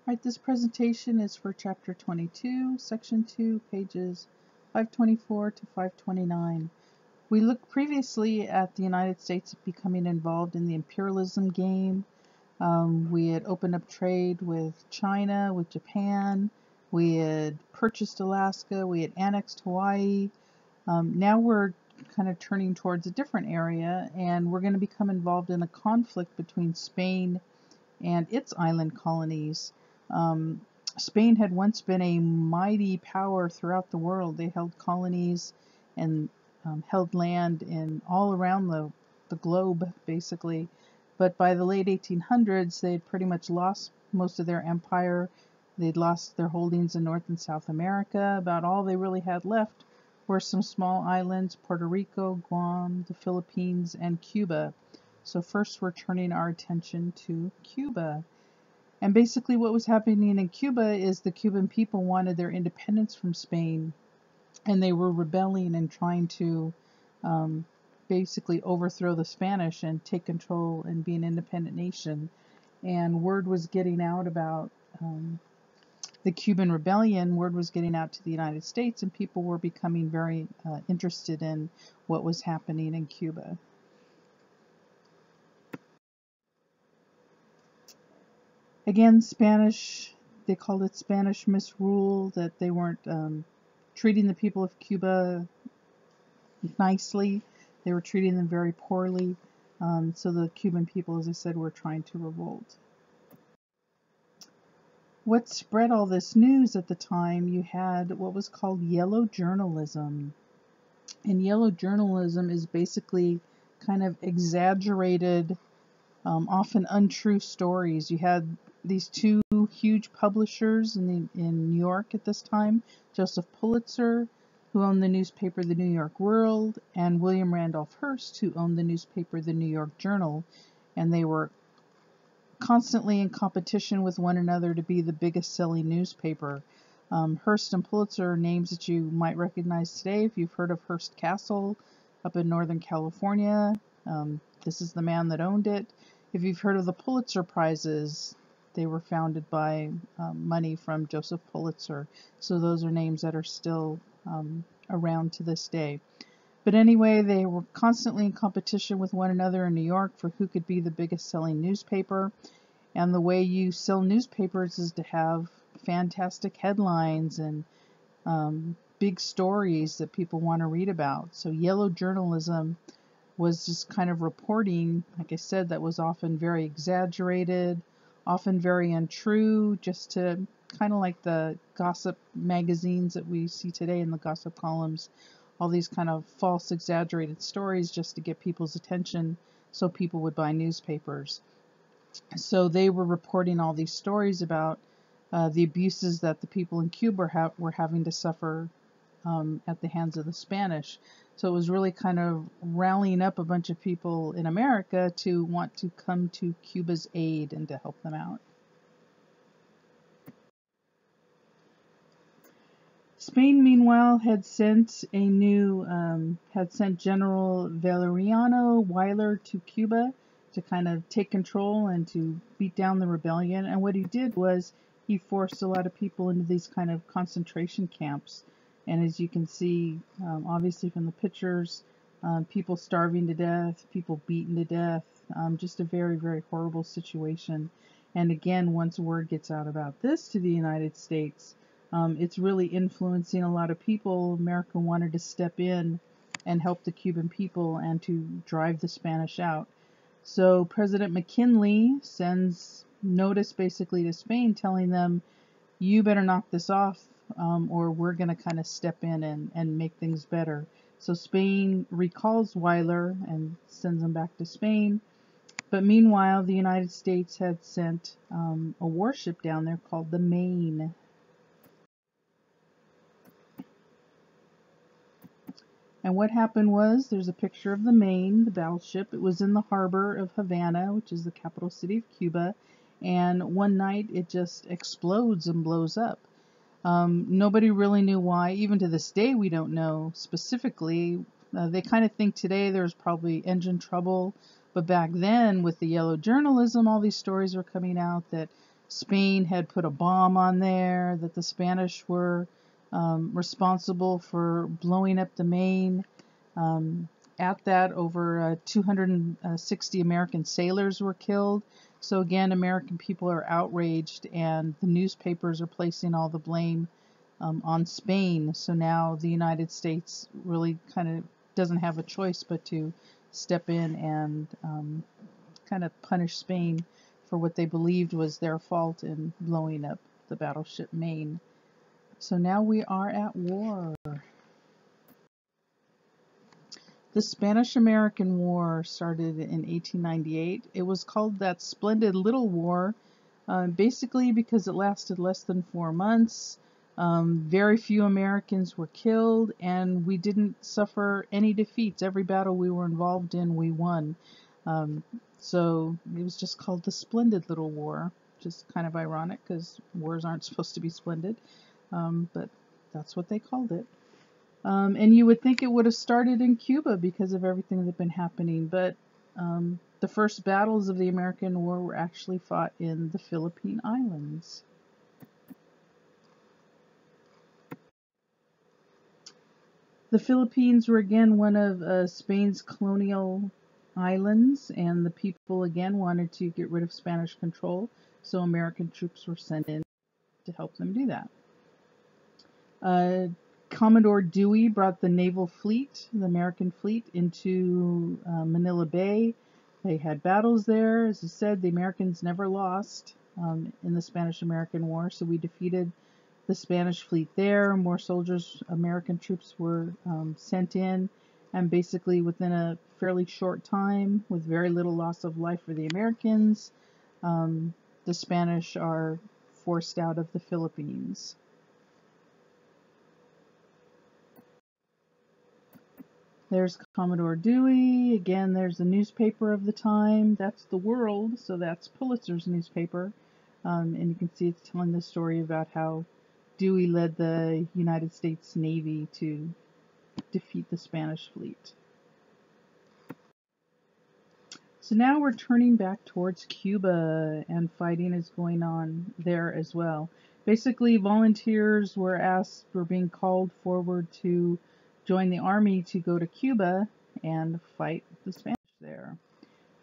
Alright, this presentation is for Chapter 22, Section 2, pages 524 to 529. We looked previously at the United States becoming involved in the imperialism game. We had opened up trade with China, with Japan. We had purchased Alaska. We had annexed Hawaii. Now we're kind of turning towards a different area, and we're going to become involved in a conflict between Spain and its island colonies. Spain had once been a mighty power throughout the world. They held colonies and held land in all around the globe, basically. But by the late 1800s, they had pretty much lost most of their empire. They'd lost their holdings in North and South America. About all they really had left were some small islands, Puerto Rico, Guam, the Philippines, and Cuba. So first we're turning our attention to Cuba. And basically what was happening in Cuba is the Cuban people wanted their independence from Spain, and they were rebelling and trying to basically overthrow the Spanish and take control and be an independent nation. And word was getting out about the Cuban rebellion. Word was getting out to the United States, and people were becoming very interested in what was happening in Cuba. Again, Spanish, they called it Spanish misrule, that they weren't treating the people of Cuba nicely. They were treating them very poorly. So the Cuban people, as I said, were trying to revolt. What spread all this news at the time, you had what was called yellow journalism. And yellow journalism is basically kind of exaggerated, often untrue stories. You had these two huge publishers in New York at this time, Joseph Pulitzer, who owned the newspaper The New York World, and William Randolph Hearst, who owned the newspaper The New York Journal. And they were constantly in competition with one another to be the biggest selling newspaper. Hearst and Pulitzer are names that you might recognize today if you've heard of Hearst Castle up in Northern California. This is the man that owned it. If you've heard of the Pulitzer Prizes, they were founded by money from Joseph Pulitzer. So those are names that are still around to this day. But anyway, they were constantly in competition with one another in New York for who could be the biggest selling newspaper. And the way you sell newspapers is to have fantastic headlines and big stories that people want to read about. So yellow journalism was just kind of reporting, like I said, that was often very exaggerated, often very untrue, just to kind of like the gossip magazines that we see today in the gossip columns, all these kind of false, exaggerated stories just to get people's attention so people would buy newspapers. So they were reporting all these stories about the abuses that the people in Cuba were having to suffer at the hands of the Spanish. So it was really kind of rallying up a bunch of people in America to want to come to Cuba's aid and to help them out. Spain, meanwhile, had sent General Valeriano Weyler to Cuba to kind of take control and to beat down the rebellion. And what he did was he forced a lot of people into these kind of concentration camps. And as you can see, obviously from the pictures, people starving to death, people beaten to death, just a very, very horrible situation. And again, once word gets out about this to the United States, it's really influencing a lot of people. America wanted to step in and help the Cuban people and to drive the Spanish out. So President McKinley sends notice basically to Spain telling them, you better knock this off or we're going to kind of step in and make things better. So Spain recalls Weyler and sends him back to Spain. But meanwhile, the United States had sent a warship down there called the Maine. And what happened was, there's a picture of the Maine, the battleship. It was in the harbor of Havana, which is the capital city of Cuba. And one night it just explodes and blows up. Nobody really knew why. Even to this day, we don't know specifically. They kind of think today there's probably engine trouble. But back then, with the yellow journalism, all these stories were coming out that Spain had put a bomb on there, that the Spanish were responsible for blowing up the Maine. At that, over 260 American sailors were killed. So again, American people are outraged, and the newspapers are placing all the blame on Spain. So now the United States really kind of doesn't have a choice but to step in and kind of punish Spain for what they believed was their fault in blowing up the battleship Maine. So now we are at war. The Spanish-American War started in 1898. It was called that Splendid Little War, basically because it lasted less than 4 months. Very few Americans were killed, and we didn't suffer any defeats. Every battle we were involved in, we won. So it was just called the Splendid Little War, which is kind of ironic because wars aren't supposed to be splendid, but that's what they called it. And you would think it would have started in Cuba because of everything that had been happening, but the first battles of the American War were actually fought in the Philippine Islands. The Philippines were again one of Spain's colonial islands, and the people again wanted to get rid of Spanish control, so American troops were sent in to help them do that. Commodore Dewey brought the naval fleet, the American fleet, into Manila Bay. They had battles there. As I said, the Americans never lost in the Spanish-American War, so we defeated the Spanish fleet there. More soldiers, American troops were sent in, and basically within a fairly short time, with very little loss of life for the Americans, the Spanish are forced out of the Philippines. There's Commodore Dewey. Again, there's the newspaper of the time. That's The World, so that's Pulitzer's newspaper. And you can see it's telling the story about how Dewey led the United States Navy to defeat the Spanish fleet. So now we're turning back towards Cuba, and fighting is going on there as well. Basically, volunteers were being called forward to join the army to go to Cuba and fight the Spanish there.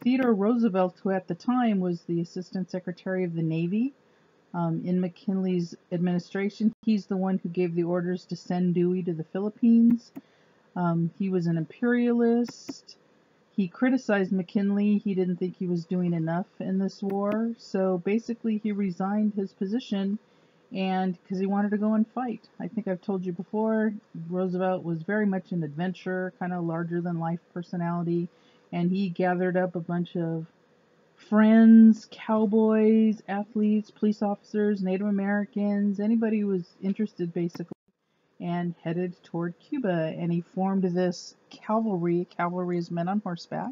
Theodore Roosevelt, who at the time was the Assistant Secretary of the Navy in McKinley's administration, he's the one who gave the orders to send Dewey to the Philippines. He was an imperialist. He criticized McKinley. He didn't think he was doing enough in this war. So basically he resigned his position, and because he wanted to go and fight. I think I've told you before, Roosevelt was very much an adventurer, kind of larger than life personality, and he gathered up a bunch of friends, cowboys, athletes, police officers, Native Americans, anybody who was interested basically, and headed toward Cuba. And he formed this cavalry is men on horseback,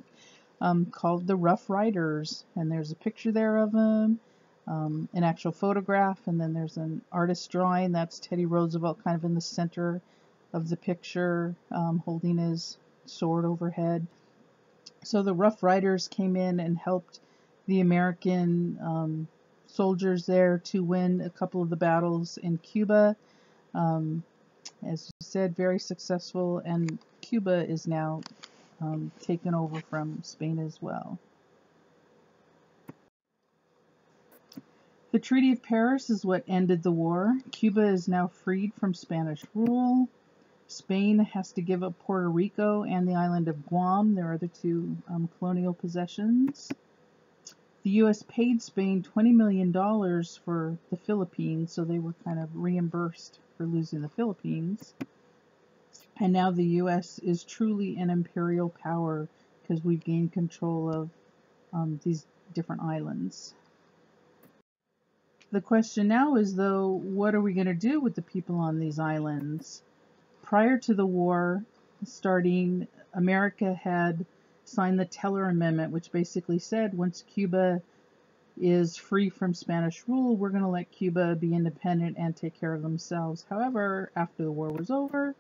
called the Rough Riders. And there's a picture there of them, an actual photograph, and then there's an artist drawing. That's Teddy Roosevelt kind of in the center of the picture, holding his sword overhead. So the Rough Riders came in and helped the American soldiers there to win a couple of the battles in Cuba. As you said, very successful, and Cuba is now taken over from Spain as well. The Treaty of Paris is what ended the war. Cuba is now freed from Spanish rule. Spain has to give up Puerto Rico and the island of Guam, their other two colonial possessions. The U.S. paid Spain $20 million for the Philippines, so they were kind of reimbursed for losing the Philippines. And now the U.S. is truly an imperial power because we've gained control of these different islands. The question now is, though, what are we going to do with the people on these islands? Prior to the war starting, America had signed the Teller Amendment, which basically said once Cuba is free from Spanish rule, we're going to let Cuba be independent and take care of themselves. However, after the war was over,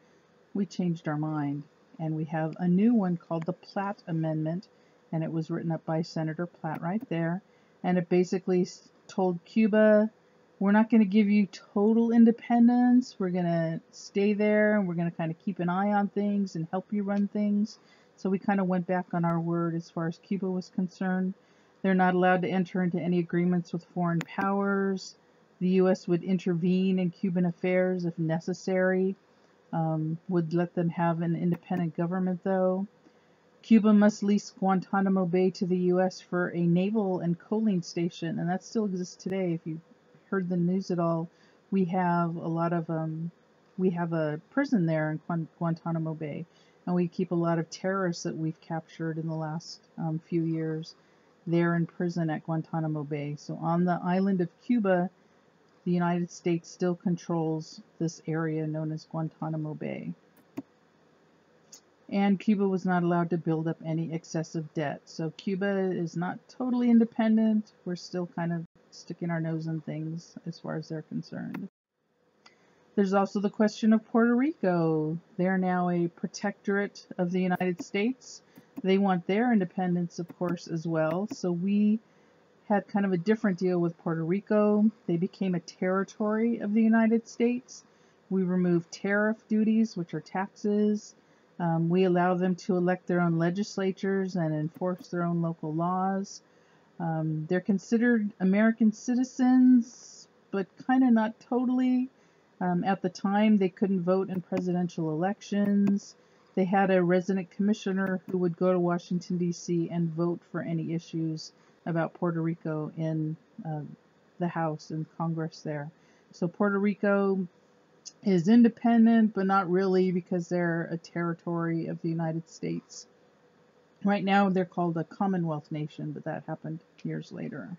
we changed our mind, and we have a new one called the Platt Amendment, and it was written up by Senator Platt right there, and it basically told Cuba, we're not going to give you total independence. We're going to stay there and we're going to kind of keep an eye on things and help you run things. So we kind of went back on our word as far as Cuba was concerned. They're not allowed to enter into any agreements with foreign powers. The U.S. would intervene in Cuban affairs if necessary. Would let them have an independent government, though. Cuba must lease Guantanamo Bay to the U.S. for a naval and coaling station, and that still exists today. If you heard the news at all, we have a prison there in Guantanamo Bay, and we keep a lot of terrorists that we've captured in the last few years. They're in prison at Guantanamo Bay. So on the island of Cuba, the United States still controls this area known as Guantanamo Bay. And Cuba was not allowed to build up any excessive debt. So Cuba is not totally independent. We're still kind of sticking our nose in things as far as they're concerned. There's also the question of Puerto Rico. They're now a protectorate of the United States. They want their independence, of course, as well. So we had kind of a different deal with Puerto Rico. They became a territory of the United States. We removed tariff duties, which are taxes. We allow them to elect their own legislatures and enforce their own local laws. They're considered American citizens, but kind of not totally. At the time, they couldn't vote in presidential elections. They had a resident commissioner who would go to Washington, D.C. and vote for any issues about Puerto Rico in the House and Congress there. So Puerto Rico is independent, but not really, because they're a territory of the United States. Right now they're called a Commonwealth nation, but that happened years later.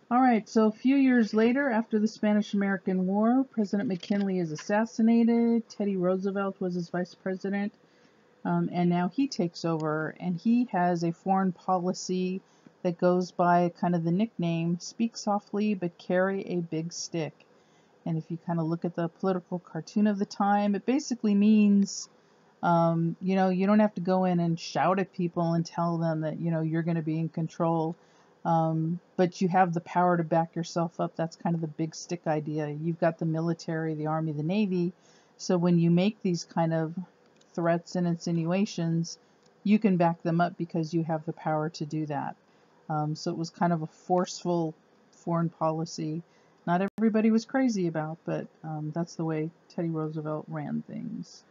Alright, so a few years later, after the Spanish-American War, President McKinley is assassinated. Teddy Roosevelt was his vice president, and now he takes over, and he has a foreign policy that goes by kind of the nickname, speak softly but carry a big stick. And if you kind of look at the political cartoon of the time, it basically means, you don't have to go in and shout at people and tell them that, you're going to be in control, but you have the power to back yourself up. That's kind of the big stick idea. You've got the military, the Army, the Navy, so when you make these kind of threats and insinuations, you can back them up because you have the power to do that. So it was kind of a forceful foreign policy. Not everybody was crazy about, but that's the way Teddy Roosevelt ran things.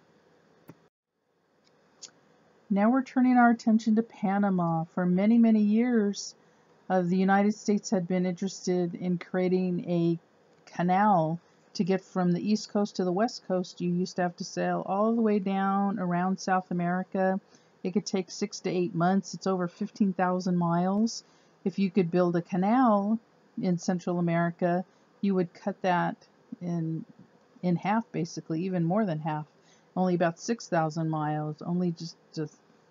Now we're turning our attention to Panama. For many, many years, the United States had been interested in creating a canal to get from the East Coast to the West Coast. You used to have to sail all the way down around South America. It could take 6 to 8 months. It's over 15,000 miles. If you could build a canal in Central America, you would cut that in half, basically, even more than half. Only about 6,000 miles, only just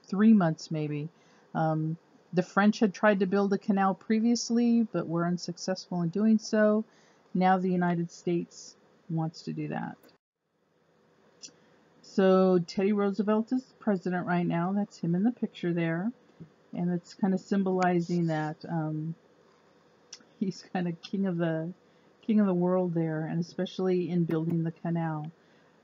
3 months maybe. The French had tried to build a canal previously, but were unsuccessful in doing so. Now the United States wants to do that. So Teddy Roosevelt is president right now. That's him in the picture there. And it's kind of symbolizing that he's kind of king of the world there, and especially in building the canal.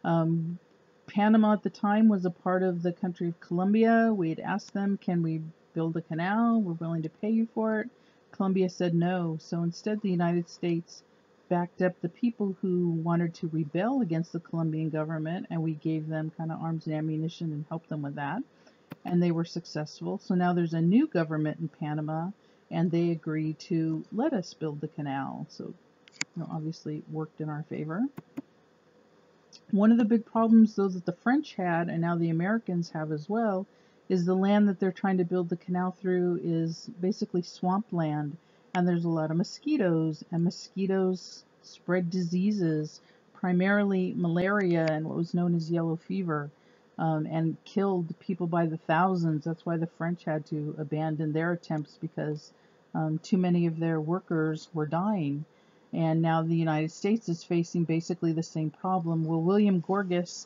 Panama at the time was a part of the country of Colombia. We had asked them, can we build a canal? We're willing to pay you for it. Colombia said no. So instead the United States backed up the people who wanted to rebel against the Colombian government, and we gave them kind of arms and ammunition and helped them with that. And they were successful. So now there's a new government in Panama, and they agreed to let us build the canal. So, obviously it worked in our favor. One of the big problems, though, that the French had, and now the Americans have as well, is the land that they're trying to build the canal through is basically swampland. And there's a lot of mosquitoes, and mosquitoes spread diseases, primarily malaria and what was known as yellow fever, and killed people by the thousands. That's why the French had to abandon their attempts, because too many of their workers were dying. And now the United States is facing basically the same problem. Well, William Gorgas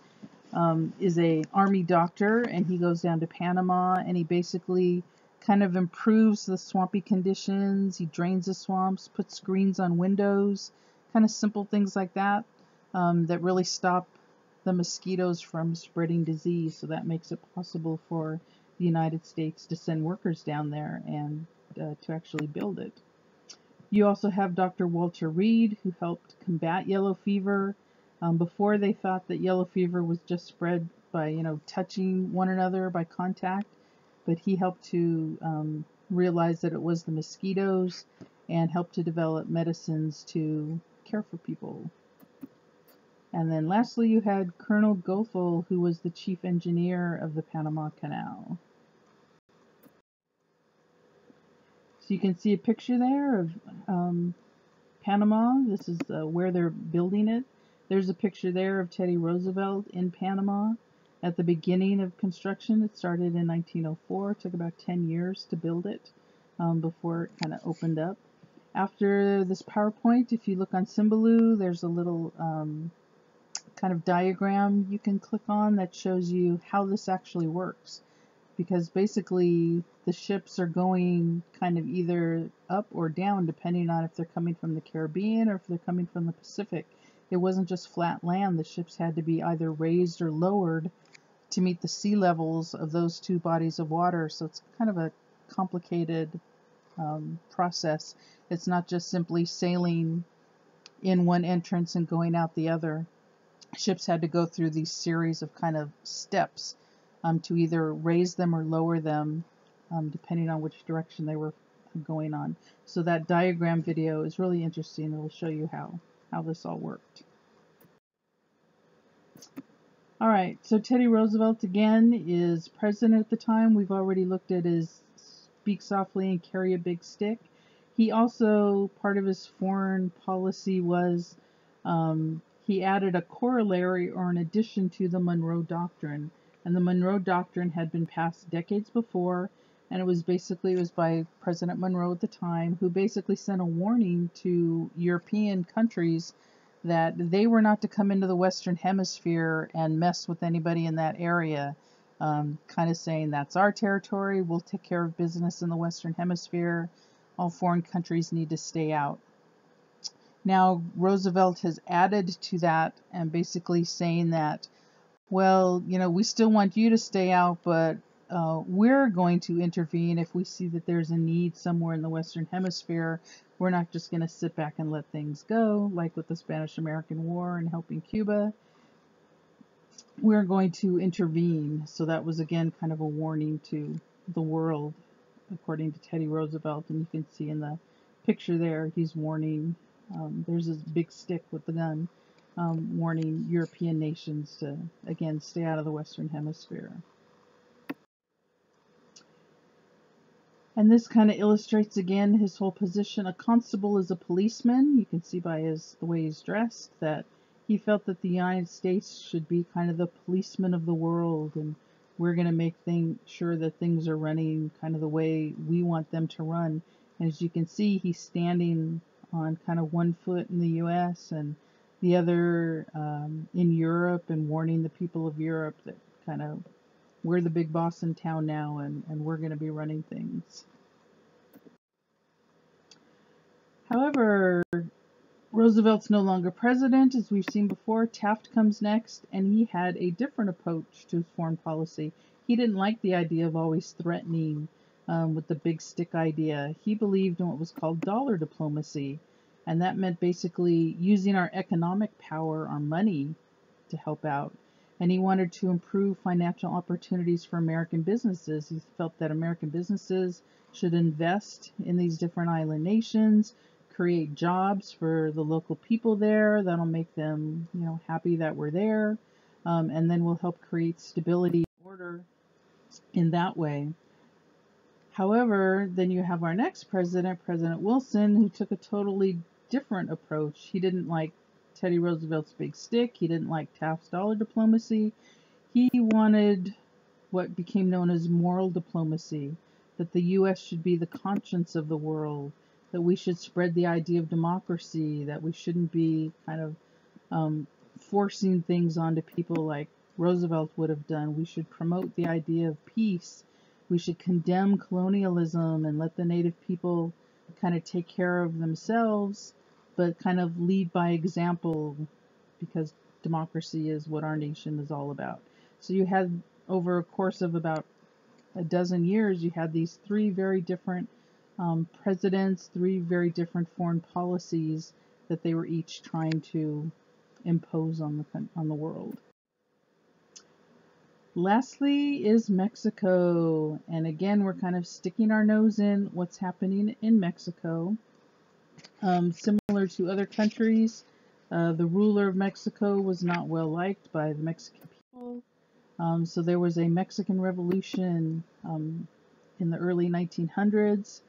is a army doctor, and he goes down to Panama, and he basically kind of improves the swampy conditions. He drains the swamps, puts screens on windows, kind of simple things like that, that really stop the mosquitoes from spreading disease. So that makes it possible for the United States to send workers down there and to actually build it. You also have Dr. Walter Reed, who helped combat yellow fever. Before, they thought that yellow fever was just spread by, touching one another by contact, but he helped to realize that it was the mosquitoes and helped to develop medicines to care for people. And then lastly, you had Colonel Goethel, who was the chief engineer of the Panama Canal. So you can see a picture there of Panama. This is where they're building it. There's a picture there of Teddy Roosevelt in Panama at the beginning of construction. It started in 1904. It took about 10 years to build it before it kind of opened up. After this PowerPoint, if you look on Symbaloo, there's a little kind of diagram you can click on that shows you how this actually works. Because basically the ships are going kind of either up or down depending on if they're coming from the Caribbean or if they're coming from the Pacific. It wasn't just flat land. The ships had to be either raised or lowered to meet the sea levels of those two bodies of water. So it's kind of a complicated process. It's not just simply sailing in one entrance and going out the other. Ships had to go through these series of kind of steps to either raise them or lower them, depending on which direction they were going on. So that diagram video is really interesting. It will show you how this all worked. All right, so Teddy Roosevelt again is president at the time. We've already looked at his speak softly and carry a big stick. He also, part of his foreign policy was he added a corollary or an addition to the Monroe Doctrine. And the Monroe Doctrine had been passed decades before, and it was by President Monroe at the time, who basically sent a warning to European countries that they were not to come into the Western Hemisphere and mess with anybody in that area, kind of saying that's our territory, we'll take care of business in the Western Hemisphere, all foreign countries need to stay out. Now Roosevelt has added to that and basically saying that, well, we still want you to stay out, but we're going to intervene if we see that there's a need somewhere in the Western Hemisphere. We're not just going to sit back and let things go, like with the Spanish-American War and helping Cuba. We're going to intervene. So that was, again, kind of a warning to the world, according to Teddy Roosevelt. And you can see in the picture there, he's warning. There's this big stick with the gun. Warning European nations to, again, stay out of the Western Hemisphere. And this kind of illustrates, again, his whole position. A constable is a policeman. You can see by the way he's dressed that he felt that the United States should be kind of the policeman of the world, and we're going to make sure that things are running kind of the way we want them to run. And as you can see, he's standing on kind of one foot in the U.S. and the other in Europe, and warning the people of Europe that kind of we're the big boss in town now, and we're going to be running things. However, Roosevelt's no longer president, as we've seen before. Taft comes next, and he had a different approach to his foreign policy. He didn't like the idea of always threatening with the big stick idea. He believed in what was called dollar diplomacy, and that meant basically using our economic power, our money, to help out. And he wanted to improve financial opportunities for American businesses. He felt that American businesses should invest in these different island nations, create jobs for the local people there. That'll make them, happy that we're there, and then we'll help create stability and order in that way. However, then you have our next president, President Wilson, who took a totally different approach. He didn't like Teddy Roosevelt's big stick. He didn't like Taft's dollar diplomacy. He wanted what became known as moral diplomacy, that the U.S. should be the conscience of the world, that we should spread the idea of democracy, that we shouldn't be kind of forcing things onto people like Roosevelt would have done. We should promote the idea of peace. We should condemn colonialism and let the native people kind of take care of themselves, but kind of lead by example, because democracy is what our nation is all about. So you had, over a course of about a dozen years, you had these three very different presidents, three very different foreign policies that they were each trying to impose on the world. Lastly is Mexico, and again we're kind of sticking our nose in what's happening in Mexico. Similar to other countries, the ruler of Mexico was not well liked by the Mexican people. So there was a Mexican Revolution in the early 1900s.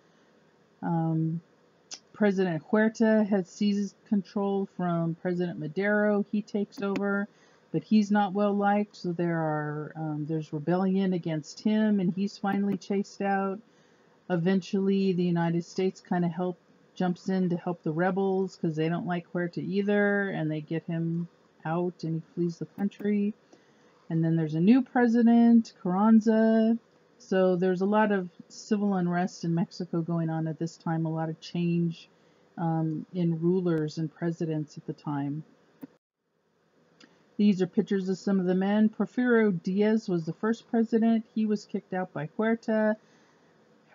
President Huerta had seized control from President Madero. He takes over, but he's not well liked, so there's rebellion against him, and he's finally chased out. Eventually, the United States kind of jumps in to help the rebels because they don't like Huerta either, and they get him out, and he flees the country. And then there's a new president, Carranza. So there's a lot of civil unrest in Mexico going on at this time, a lot of change in rulers and presidents at the time. These are pictures of some of the men. Porfirio Diaz was the first president. He was kicked out by Huerta.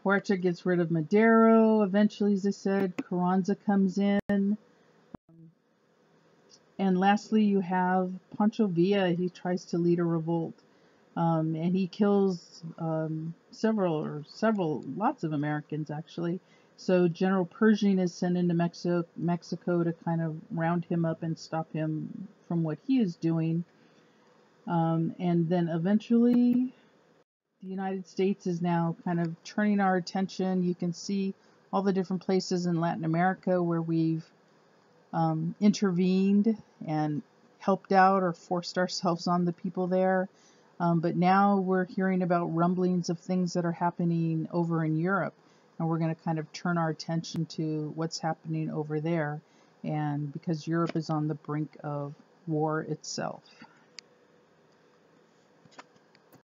Huerta gets rid of Madero. Eventually, as I said, Carranza comes in. And lastly, you have Pancho Villa. He tries to lead a revolt. And he kills lots of Americans, actually. So General Pershing is sent into Mexico to kind of round him up and stop him from what he is doing. And then eventually, the United States is now kind of turning our attention. You can see all the different places in Latin America where we've intervened and helped out or forced ourselves on the people there. But now we're hearing about rumblings of things that are happening over in Europe, and we're going to kind of turn our attention to what's happening over there, and because Europe is on the brink of war itself.